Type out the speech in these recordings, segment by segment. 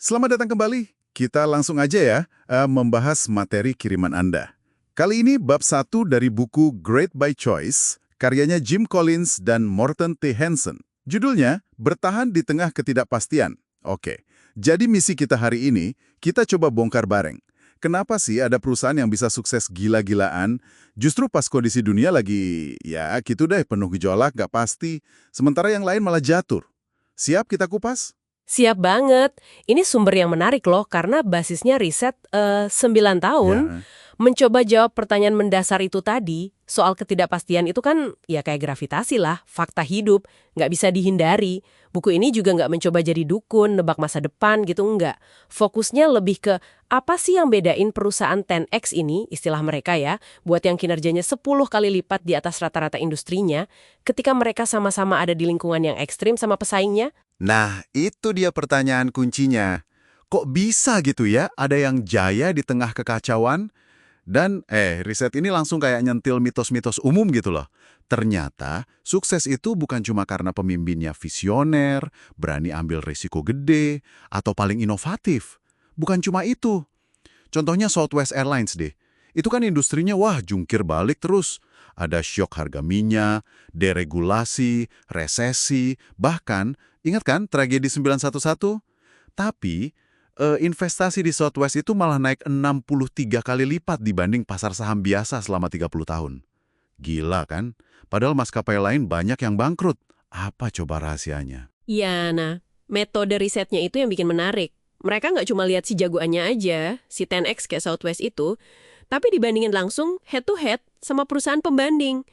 Selamat datang kembali. Kita langsung aja ya membahas materi kiriman Anda. Kali ini bab 1 dari buku Great by Choice, karyanya Jim Collins dan Morton T. Hansen. Judulnya, Bertahan di Tengah Ketidakpastian. Oke, jadi misi kita hari ini, kita coba bongkar bareng. Kenapa sih ada perusahaan yang bisa sukses gila-gilaan, justru pas kondisi dunia lagi, ya gitu deh, penuh gejolak, gak pasti, sementara yang lain malah jatuh. Siap kita kupas? Siap banget. Ini sumber yang menarik loh, karena basisnya riset 9 tahun. Ya. Mencoba jawab pertanyaan mendasar itu tadi, soal ketidakpastian itu kan ya kayak gravitasi lah, fakta hidup, nggak bisa dihindari. Buku ini juga nggak mencoba jadi dukun, nebak masa depan gitu, nggak. Fokusnya lebih ke apa sih yang bedain perusahaan 10X ini, istilah mereka ya, buat yang kinerjanya 10 kali lipat di atas rata-rata industrinya, ketika mereka sama-sama ada di lingkungan yang ekstrim sama pesaingnya. Nah, itu dia pertanyaan kuncinya. Kok bisa gitu ya, ada yang jaya di tengah kekacauan? Dan, riset ini langsung kayak nyentil mitos-mitos umum gitu loh. Ternyata, sukses itu bukan cuma karena pemimpinnya visioner, berani ambil risiko gede, atau paling inovatif. Bukan cuma itu. Contohnya Southwest Airlines deh. Itu kan industrinya wah jungkir balik terus. Ada syok harga minyak, deregulasi, resesi, bahkan, ingat kan tragedi 911? Tapi, investasi di Southwest itu malah naik 63 kali lipat dibanding pasar saham biasa selama 30 tahun. Gila kan? Padahal maskapai lain banyak yang bangkrut. Apa coba rahasianya? Ya, nah, metode risetnya itu yang bikin menarik. Mereka nggak cuma lihat si jagoannya aja, si 10X kayak Southwest itu, tapi dibandingin langsung head to head sama perusahaan pembanding.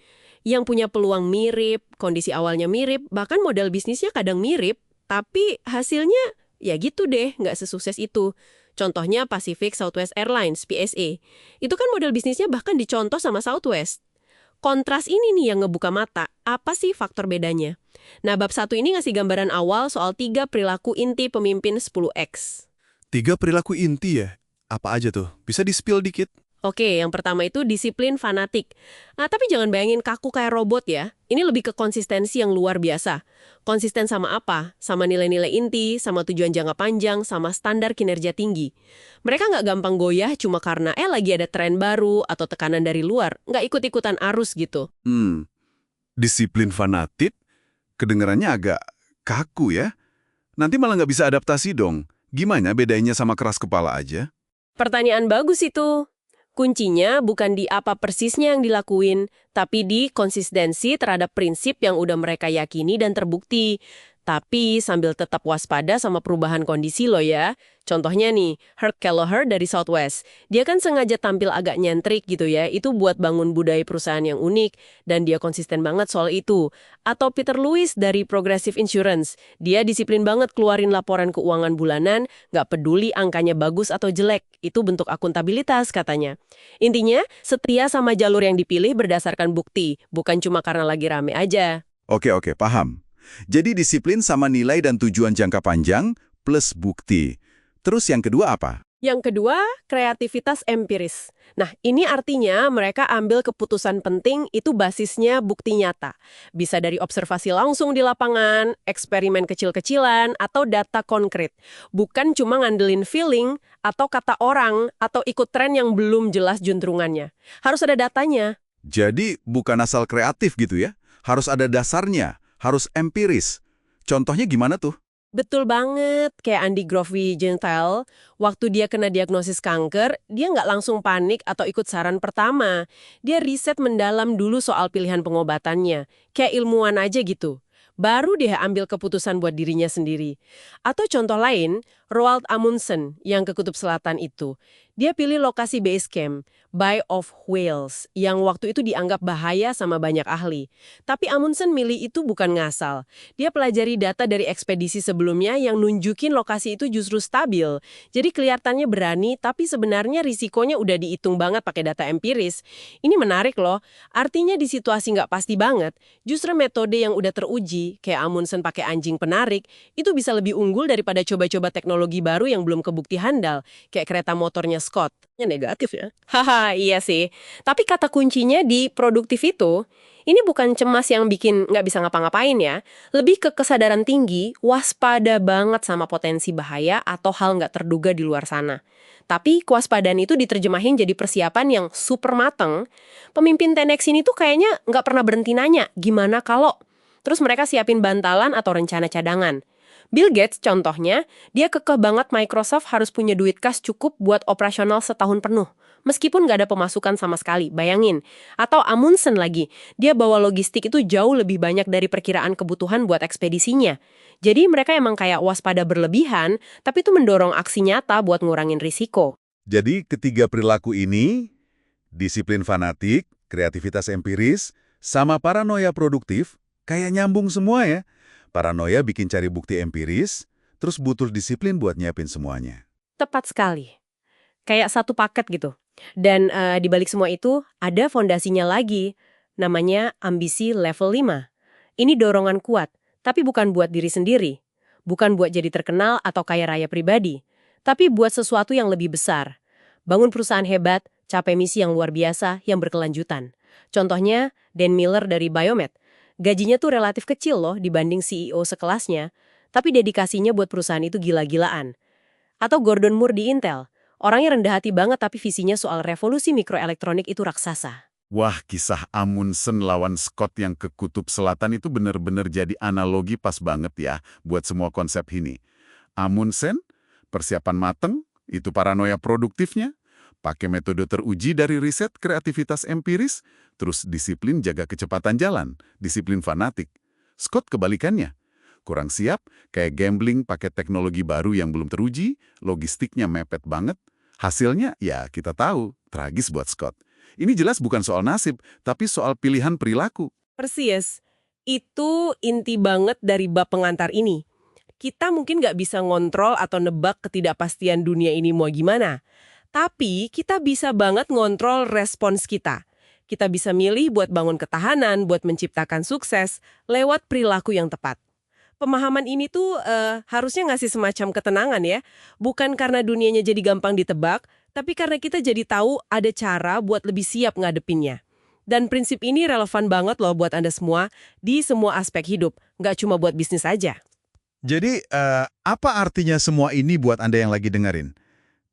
Yang punya peluang mirip, kondisi awalnya mirip, bahkan modal bisnisnya kadang mirip, tapi hasilnya ya gitu deh, nggak sesukses itu. Contohnya Pacific Southwest Airlines, PSA. Itu kan model bisnisnya bahkan dicontoh sama Southwest. Kontras ini nih yang ngebuka mata, apa sih faktor bedanya? Nah, bab 1 ini ngasih gambaran awal soal 3 perilaku inti pemimpin 10X. 3 perilaku inti ya? Apa aja tuh? Bisa di-spill dikit? Oke, yang pertama itu disiplin fanatik. Nah, tapi jangan bayangin kaku kayak robot ya. Ini lebih ke konsistensi yang luar biasa. Konsisten sama apa? Sama nilai-nilai inti, sama tujuan jangka panjang, sama standar kinerja tinggi. Mereka nggak gampang goyah cuma karena lagi ada tren baru atau tekanan dari luar. Nggak ikut-ikutan arus gitu. Disiplin fanatik, kedengarannya agak kaku ya. Nanti malah nggak bisa adaptasi dong. Gimana bedanya sama keras kepala aja? Pertanyaan bagus itu. Kuncinya bukan di apa persisnya yang dilakuin, tapi di konsistensi terhadap prinsip yang udah mereka yakini dan terbukti. Tapi sambil tetap waspada sama perubahan kondisi loh ya. Contohnya nih, Herc Kelleher dari Southwest. Dia kan sengaja tampil agak nyentrik gitu ya, itu buat bangun budaya perusahaan yang unik, dan dia konsisten banget soal itu. Atau Peter Lewis dari Progressive Insurance. Dia disiplin banget keluarin laporan keuangan bulanan, nggak peduli angkanya bagus atau jelek. Itu bentuk akuntabilitas katanya. Intinya, setia sama jalur yang dipilih berdasarkan bukti, bukan cuma karena lagi rame aja. Oke, paham. Jadi disiplin sama nilai dan tujuan jangka panjang plus bukti. Terus yang kedua apa? Yang kedua, kreativitas empiris. Nah, ini artinya mereka ambil keputusan penting itu basisnya bukti nyata. Bisa dari observasi langsung di lapangan, eksperimen kecil-kecilan, atau data konkret. Bukan cuma ngandelin feeling, atau kata orang, atau ikut tren yang belum jelas juntrungannya. Harus ada datanya. Jadi bukan asal kreatif gitu ya? Harus ada dasarnya, harus empiris. Contohnya gimana tuh? Betul banget, kayak Andy Grove-Gentile, waktu dia kena diagnosis kanker, dia nggak langsung panik atau ikut saran pertama. Dia riset mendalam dulu soal pilihan pengobatannya, kayak ilmuwan aja gitu. Baru dia ambil keputusan buat dirinya sendiri. Atau contoh lain, Roald Amundsen yang ke Kutub Selatan itu. Dia pilih lokasi base camp, Bay of Whales, yang waktu itu dianggap bahaya sama banyak ahli. Tapi Amundsen milih itu bukan ngasal. Dia pelajari data dari ekspedisi sebelumnya yang nunjukin lokasi itu justru stabil. Jadi kelihatannya berani, tapi sebenarnya risikonya udah dihitung banget pakai data empiris. Ini menarik loh. Artinya di situasi nggak pasti banget, justru metode yang udah teruji, kayak Amundsen pakai anjing penarik, itu bisa lebih unggul daripada coba-coba teknologi baru yang belum kebukti handal, kayak kereta motornya Scott. Negatif ya. Haha, iya sih. Tapi kata kuncinya di produktif itu, ini bukan cemas yang bikin nggak bisa ngapa-ngapain ya. Lebih ke kesadaran tinggi, waspada banget sama potensi bahaya atau hal nggak terduga di luar sana. Tapi kewaspadaan itu diterjemahin jadi persiapan yang super mateng. Pemimpin 10X ini tuh kayaknya nggak pernah berhenti nanya, gimana kalau? Terus mereka siapin bantalan atau rencana cadangan. Bill Gates contohnya, dia kekeh banget Microsoft harus punya duit kas cukup buat operasional setahun penuh. Meskipun nggak ada pemasukan sama sekali, bayangin. Atau Amundsen lagi, dia bawa logistik itu jauh lebih banyak dari perkiraan kebutuhan buat ekspedisinya. Jadi mereka emang kayak waspada berlebihan, tapi itu mendorong aksi nyata buat ngurangin risiko. Jadi ketiga perilaku ini, disiplin fanatik, kreativitas empiris, sama paranoia produktif, kayak nyambung semua ya. Paranoia bikin cari bukti empiris, terus butuh disiplin buat nyiapin semuanya. Tepat sekali. Kayak satu paket gitu. Dan di balik semua itu, ada fondasinya lagi. Namanya ambisi level 5. Ini dorongan kuat, tapi bukan buat diri sendiri. Bukan buat jadi terkenal atau kaya raya pribadi. Tapi buat sesuatu yang lebih besar. Bangun perusahaan hebat, capai misi yang luar biasa, yang berkelanjutan. Contohnya, Dan Miller dari Biomed. Gajinya tuh relatif kecil loh dibanding CEO sekelasnya, tapi dedikasinya buat perusahaan itu gila-gilaan. Atau Gordon Moore di Intel. Orangnya rendah hati banget tapi visinya soal revolusi mikroelektronik itu raksasa. Wah, kisah Amundsen lawan Scott yang ke Kutub Selatan itu bener-bener jadi analogi pas banget ya buat semua konsep ini. Amundsen, persiapan mateng, itu paranoia produktifnya, pakai metode teruji dari riset kreativitas empiris, terus disiplin jaga kecepatan jalan, disiplin fanatik. Scott kebalikannya. Kurang siap, kayak gambling pakai teknologi baru yang belum teruji, logistiknya mepet banget. Hasilnya, ya kita tahu, tragis buat Scott. Ini jelas bukan soal nasib, tapi soal pilihan perilaku. Persis. Itu inti banget dari bab pengantar ini. Kita mungkin nggak bisa ngontrol atau nebak ketidakpastian dunia ini mau gimana. Tapi kita bisa banget ngontrol respons kita. Kita bisa milih buat bangun ketahanan, buat menciptakan sukses, lewat perilaku yang tepat. Pemahaman ini tuh harusnya ngasih semacam ketenangan ya. Bukan karena dunianya jadi gampang ditebak, tapi karena kita jadi tahu ada cara buat lebih siap ngadepinnya. Dan prinsip ini relevan banget loh buat Anda semua, di semua aspek hidup, nggak cuma buat bisnis aja. Jadi, apa artinya semua ini buat Anda yang lagi dengerin?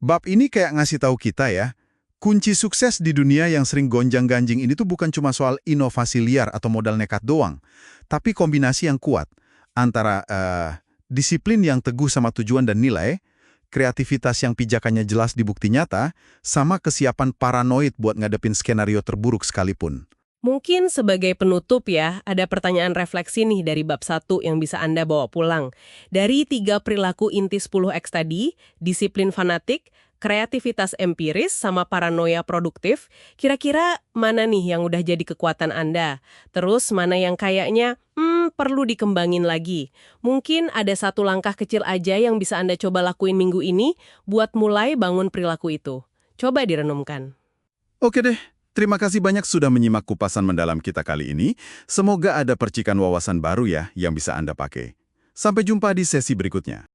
Bab ini kayak ngasih tahu kita ya, kunci sukses di dunia yang sering gonjang-ganjing ini tuh bukan cuma soal inovasi liar atau modal nekat doang, tapi kombinasi yang kuat antara disiplin yang teguh sama tujuan dan nilai, kreativitas yang pijakannya jelas di bukti nyata, sama kesiapan paranoid buat ngadepin skenario terburuk sekalipun. Mungkin sebagai penutup ya, ada pertanyaan refleksi nih dari bab 1 yang bisa Anda bawa pulang. Dari 3 perilaku inti 10X tadi, disiplin fanatik, kreativitas empiris, sama paranoia produktif, kira-kira mana nih yang udah jadi kekuatan Anda? Terus mana yang kayaknya, perlu dikembangin lagi? Mungkin ada satu langkah kecil aja yang bisa Anda coba lakuin minggu ini buat mulai bangun perilaku itu. Coba direnungkan. Oke deh. Terima kasih banyak sudah menyimak kupasan mendalam kita kali ini. Semoga ada percikan wawasan baru ya yang bisa Anda pakai. Sampai jumpa di sesi berikutnya.